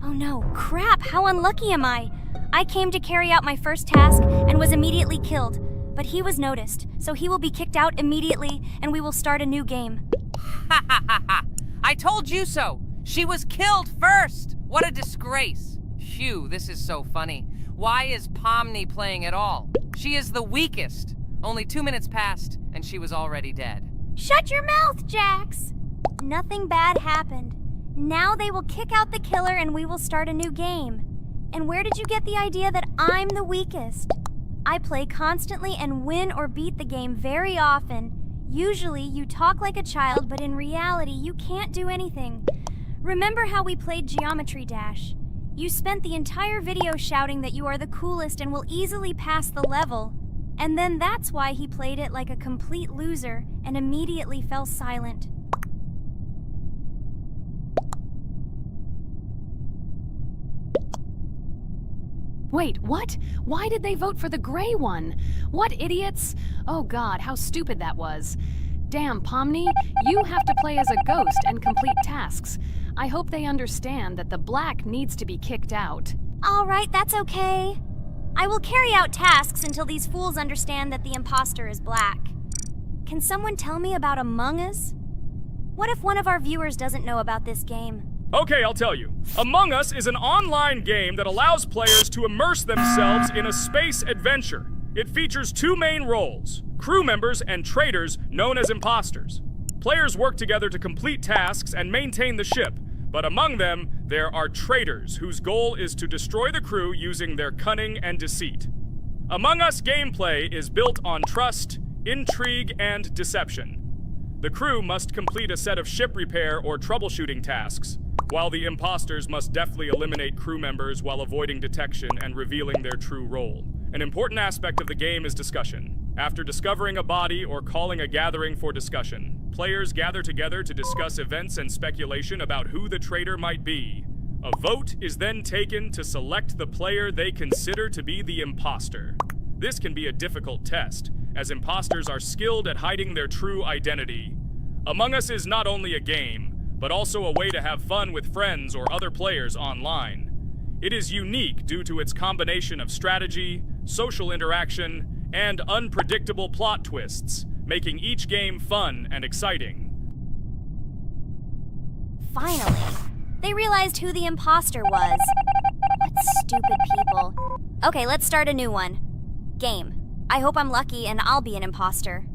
Oh no, crap, how unlucky am I? I came to carry out my first task and was immediately killed. But he was noticed, so he will be kicked out immediately, and we will start a new game. Ha ha ha ha! I told you so! She was killed first! What a disgrace! Phew, this is so funny. Why is Pomni playing at all? She is the weakest. Only 2 minutes passed, and she was already dead. Shut your mouth, Jax! Nothing bad happened. Now they will kick out the killer and we will start a new game. And where did you get the idea that I'm the weakest? I play constantly and win or beat the game very often. Usually, you talk like a child, but in reality, you can't do anything. Remember how we played Geometry Dash? You spent the entire video shouting that you are the coolest and will easily pass the level. And then that's why he played it like a complete loser and immediately fell silent. Wait, what? Why did they vote for the gray one? What idiots? Oh god, how stupid that was. Damn, Pomni, you have to play as a ghost and complete tasks. I hope they understand that the black needs to be kicked out. All right, that's okay. I will carry out tasks until these fools understand that the imposter is black. Can someone tell me about Among Us? What if one of our viewers doesn't know about this game? Okay, I'll tell you. Among Us is an online game that allows players to immerse themselves in a space adventure. It features two main roles, crew members and traitors known as imposters. Players work together to complete tasks and maintain the ship, but among them, there are traitors whose goal is to destroy the crew using their cunning and deceit. Among Us gameplay is built on trust, intrigue, and deception. The crew must complete a set of ship repair or troubleshooting tasks, while the imposters must deftly eliminate crew members while avoiding detection and revealing their true role. An important aspect of the game is discussion. After discovering a body or calling a gathering for discussion, players gather together to discuss events and speculation about who the traitor might be. A vote is then taken to select the player they consider to be the imposter. This can be a difficult test, as imposters are skilled at hiding their true identity. Among Us is not only a game, but also a way to have fun with friends or other players online. It is unique due to its combination of strategy, social interaction, and unpredictable plot twists, making each game fun and exciting. Finally, they realized who the imposter was. What stupid people. Okay, let's start a new one. Game. I hope I'm lucky and I'll be an imposter.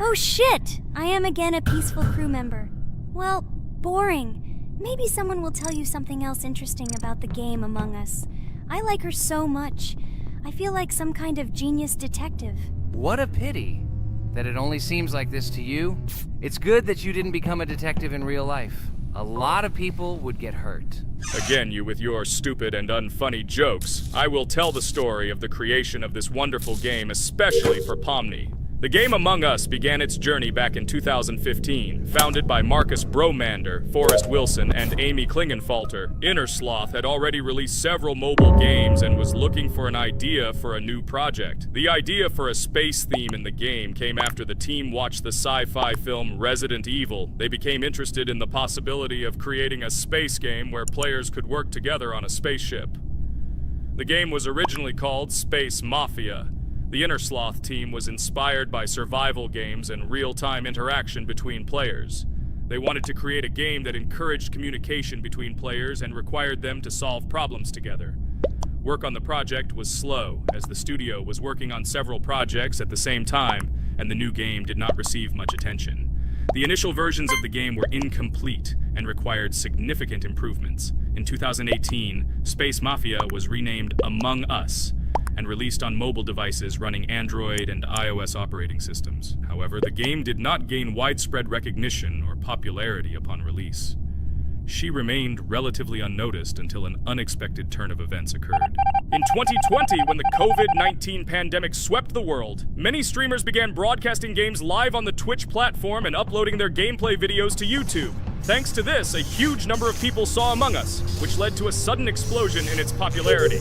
Oh shit! I am again a peaceful crew member. Well, boring. Maybe someone will tell you something else interesting about the game Among Us. I like her so much. I feel like some kind of genius detective. What a pity that it only seems like this to you. It's good that you didn't become a detective in real life. A lot of people would get hurt. Again, you with your stupid and unfunny jokes. I will tell the story of the creation of this wonderful game, especially for Pomni. The game Among Us began its journey back in 2015. Founded by Marcus Bromander, Forrest Wilson, and Amy Klingenfalter, Inner Sloth had already released several mobile games and was looking for an idea for a new project. The idea for a space theme in the game came after the team watched the sci-fi film Resident Evil. They became interested in the possibility of creating a space game where players could work together on a spaceship. The game was originally called Space Mafia. The Inner Sloth team was inspired by survival games and real-time interaction between players. They wanted to create a game that encouraged communication between players and required them to solve problems together. Work on the project was slow, as the studio was working on several projects at the same time, and the new game did not receive much attention. The initial versions of the game were incomplete and required significant improvements. In 2018, Space Mafia was renamed Among Us, and released on mobile devices running Android and iOS operating systems. However, the game did not gain widespread recognition or popularity upon release. She remained relatively unnoticed until an unexpected turn of events occurred. In 2020, when the COVID-19 pandemic swept the world, many streamers began broadcasting games live on the Twitch platform and uploading their gameplay videos to YouTube. Thanks to this, a huge number of people saw Among Us, which led to a sudden explosion in its popularity.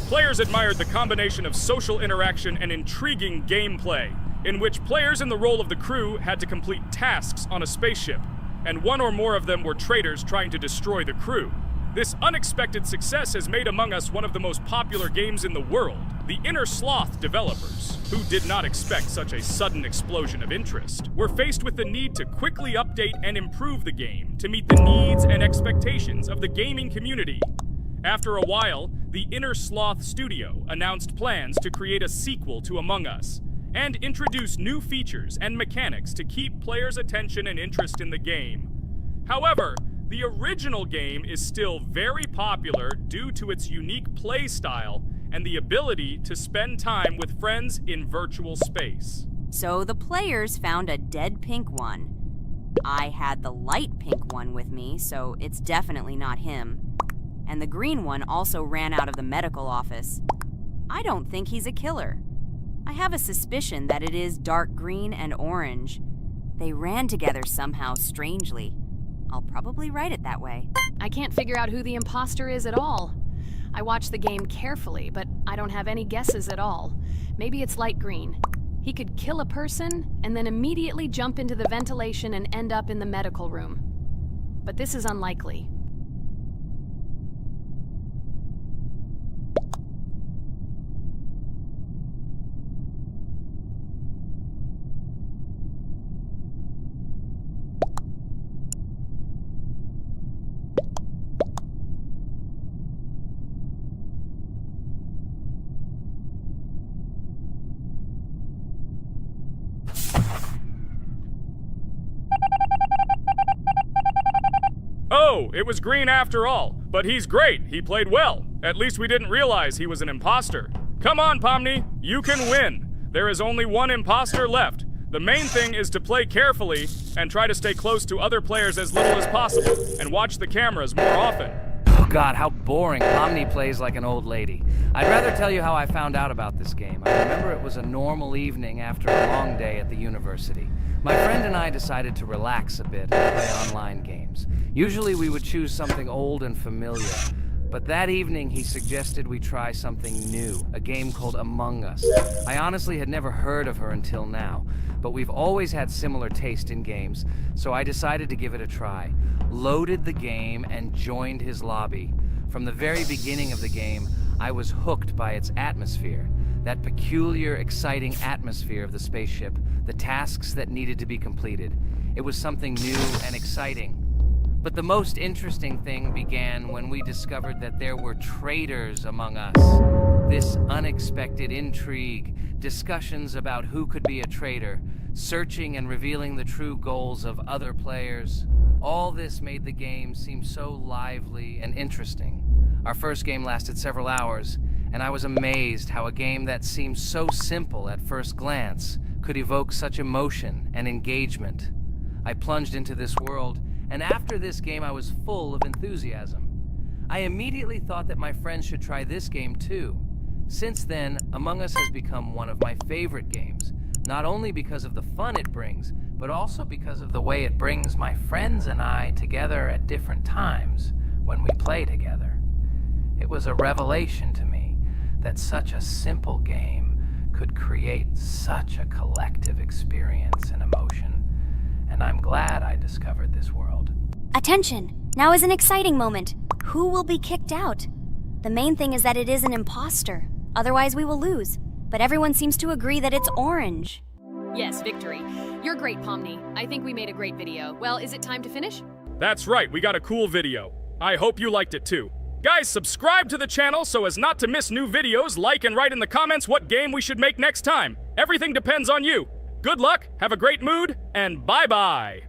Players admired the combination of social interaction and intriguing gameplay, in which players in the role of the crew had to complete tasks on a spaceship, and one or more of them were traitors trying to destroy the crew. This unexpected success has made Among Us one of the most popular games in the world. The Inner Sloth developers, who did not expect such a sudden explosion of interest, were faced with the need to quickly update and improve the game to meet the needs and expectations of the gaming community. After a while, the Inner Sloth studio announced plans to create a sequel to Among Us and introduce new features and mechanics to keep players' attention and interest in the game. However, the original game is still very popular due to its unique play style and the ability to spend time with friends in virtual space. So the players found a dead pink one. I had the light pink one with me, so it's definitely not him. And the green one also ran out of the medical office. I don't think he's a killer. I have a suspicion that it is dark green and orange. They ran together somehow strangely. I'll probably write it that way. I can't figure out who the imposter is at all. I watched the game carefully, but I don't have any guesses at all. Maybe it's light green. He could kill a person and then immediately jump into the ventilation and end up in the medical room. But this is unlikely. Oh, it was green after all. But he's great. He played well. At least we didn't realize he was an imposter. Come on, Pomni. You can win. There is only one imposter left. The main thing is to play carefully and try to stay close to other players as little as possible and watch the cameras more often. Oh god, how boring. Pomni plays like an old lady. I'd rather tell you how I found out about this game. I remember it was a normal evening after a long day at the university. My friend and I decided to relax a bit and play online games. Usually we would choose something old and familiar, but that evening he suggested we try something new, a game called Among Us. I honestly had never heard of her until now, but we've always had similar taste in games, so I decided to give it a try. Loaded the game and joined his lobby. From the very beginning of the game, I was hooked by its atmosphere. That peculiar, exciting atmosphere of the spaceship, the tasks that needed to be completed. It was something new and exciting. But the most interesting thing began when we discovered that there were traitors among us. This unexpected intrigue, discussions about who could be a traitor, searching and revealing the true goals of other players. All this made the game seem so lively and interesting. Our first game lasted several hours, and I was amazed how a game that seemed so simple at first glance could evoke such emotion and engagement. I plunged into this world, and after this game I was full of enthusiasm. I immediately thought that my friends should try this game too. Since then, Among Us has become one of my favorite games, not only because of the fun it brings, but also because of the way it brings my friends and I together at different times when we play together. It was a revelation to me that such a simple game could create such a collective experience and emotion, and I'm glad I discovered this world. Attention! Now is an exciting moment. Who will be kicked out? The main thing is that it is an imposter. Otherwise we will lose. But everyone seems to agree that it's orange. Yes, victory. You're great, Pomni. I think we made a great video. Well, is it time to finish? That's right, we got a cool video. I hope you liked it too. Guys, subscribe to the channel so as not to miss new videos, like and write in the comments what game we should make next time. Everything depends on you. Good luck, have a great mood, and bye-bye.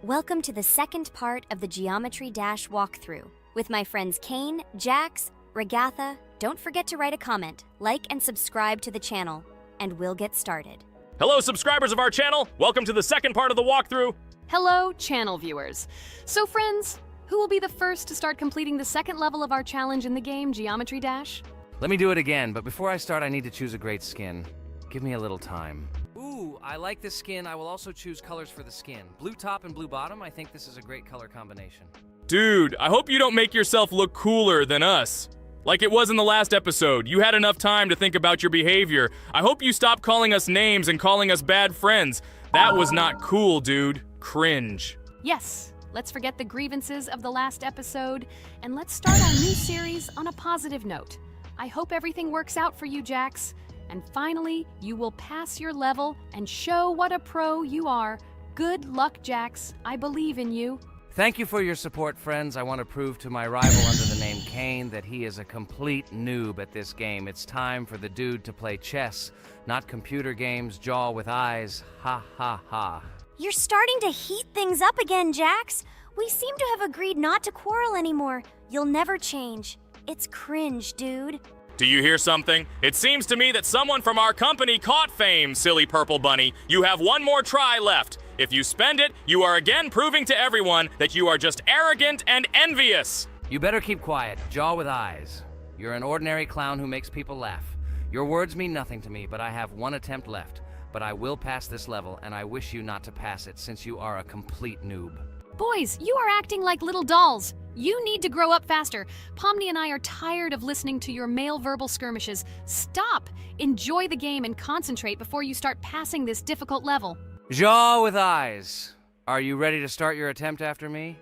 Welcome to the second part of the Geometry Dash walkthrough. With my friends Kane, Jax, Regatha, don't forget to write a comment, like and subscribe to the channel, and we'll get started. Hello, subscribers of our channel. Welcome to the second part of the walkthrough. Hello, channel viewers. So friends, who will be the first to start completing the second level of our challenge in the game, Geometry Dash? Let me do it again, but before I start I need to choose a great skin. Give me a little time. Ooh, I like this skin. I will also choose colors for the skin. Blue top and blue bottom. I think this is a great color combination. Dude, I hope you don't make yourself look cooler than us. Like it was in the last episode. You had enough time to think about your behavior. I hope you stop calling us names and calling us bad friends. That was not cool, dude. Cringe. Yes, let's forget the grievances of the last episode, and let's start our new series on a positive note. I hope everything works out for you, Jax. And finally, you will pass your level and show what a pro you are. Good luck, Jax. I believe in you. Thank you for your support, friends. I want to prove to my rival under the name Kane that he is a complete noob at this game. It's time for the dude to play chess, not computer games, jaw with eyes. Ha ha ha. You're starting to heat things up again, Jax. We seem to have agreed not to quarrel anymore. You'll never change. It's cringe, dude. Do you hear something? It seems to me that someone from our company caught fame, silly purple bunny. You have one more try left. If you spend it, you are again proving to everyone that you are just arrogant and envious. You better keep quiet, jaw with eyes. You're an ordinary clown who makes people laugh. Your words mean nothing to me, but I have one attempt left. But I will pass this level, and I wish you not to pass it since you are a complete noob. Boys, you are acting like little dolls. You need to grow up faster. Pomni and I are tired of listening to your male verbal skirmishes. Stop! Enjoy the game and concentrate before you start passing this difficult level. Jaw with eyes. Are you ready to start your attempt after me?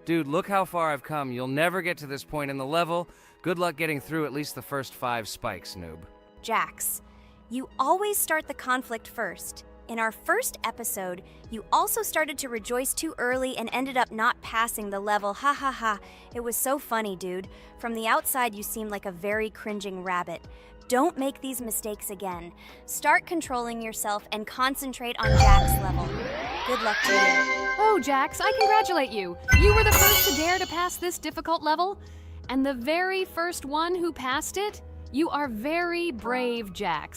Dude, look how far I've come. You'll never get to this point in the level. Good luck getting through at least the first 5 spikes, noob. Jax, you always start the conflict first. In our first episode, you also started to rejoice too early and ended up not passing the level. Ha ha ha. It was so funny, dude. From the outside, you seemed like a very cringing rabbit. Don't make these mistakes again. Start controlling yourself and concentrate on Jack's level. Good luck to you. Oh, Jax, I congratulate you. You were the first to dare to pass this difficult level, and the very first one who passed it. You are very brave, Jax.